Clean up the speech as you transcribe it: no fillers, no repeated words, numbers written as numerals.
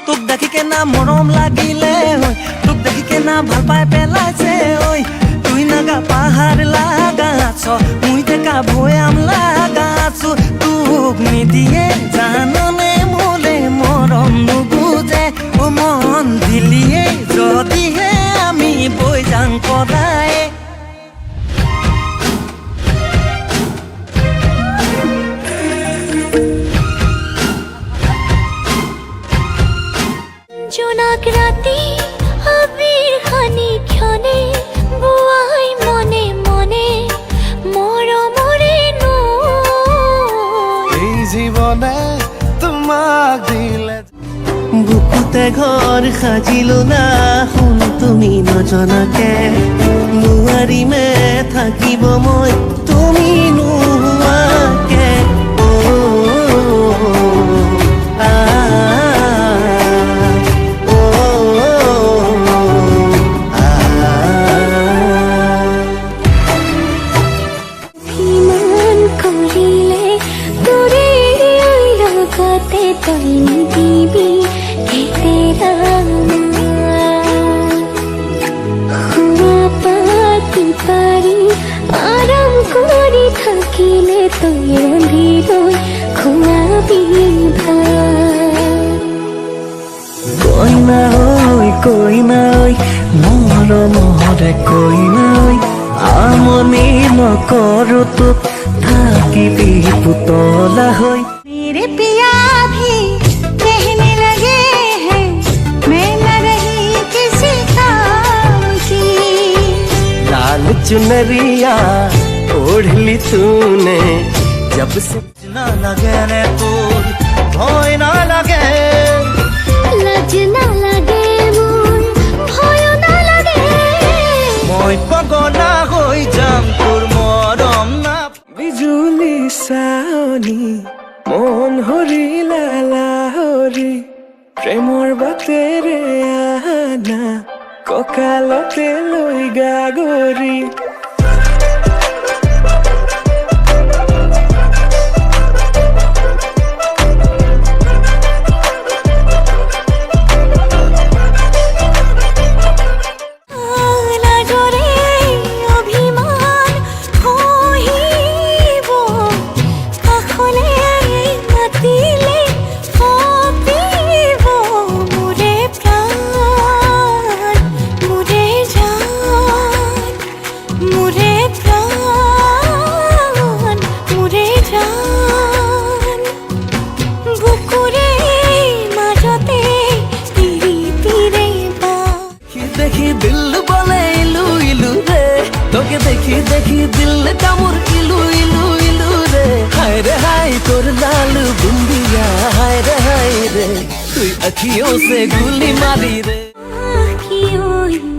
তোক দেখি কেনা মৰম লাগিলে হৈ তোক দেখি কেনা ভাল পাই পেলাইছে ঐ তুই নাগা পাহাৰ লাগা আছ মুই দেখা ভৈয়াম লাগা আছো তোক নিদিয়ে জাননে মোলে মৰম নুবুজে ও মন দিলিয়ে যদিহে আমি বৈ যাং পদায় জোনাক রাতে আবির খানি ক্ষণে বুয়াই মনে মনে মরমরে নো এই জীবনে তোমাক দিলে বুকুতে ঘৰ সাজিলো না শুন তুমি নজনাকে নোৱাৰিমে থাকিব মই তুমি নোহোৱাকে কইনা ঐ মৰমৰে কইনা ঐ আমনি নকৰো তোক থাকিবি পুতলা হৈ मेरे पिया भी कहने लगे हैं मैं न रही किसी काम की लाल चुनरिया ओढ़ली तूने जब से ना लगे रे तोर भय ना लगे লাজ না লাগে মোর ভয় না লাগে মই পগলা হৈ যাম তোৰ মৰম না বিজুলি চাৱনি মন হৰিলা লাহৰি প্ৰেমৰ বাটেৰে আনা কঁকালতে লৈ গাগৰি দেখি দেখি দিল কামুর ইলু ইলু ইলু রে হায় রে হায় তোর লাল বিন্দিয়া হায় রে তুই अखियों से गोली मारी रे आँखियों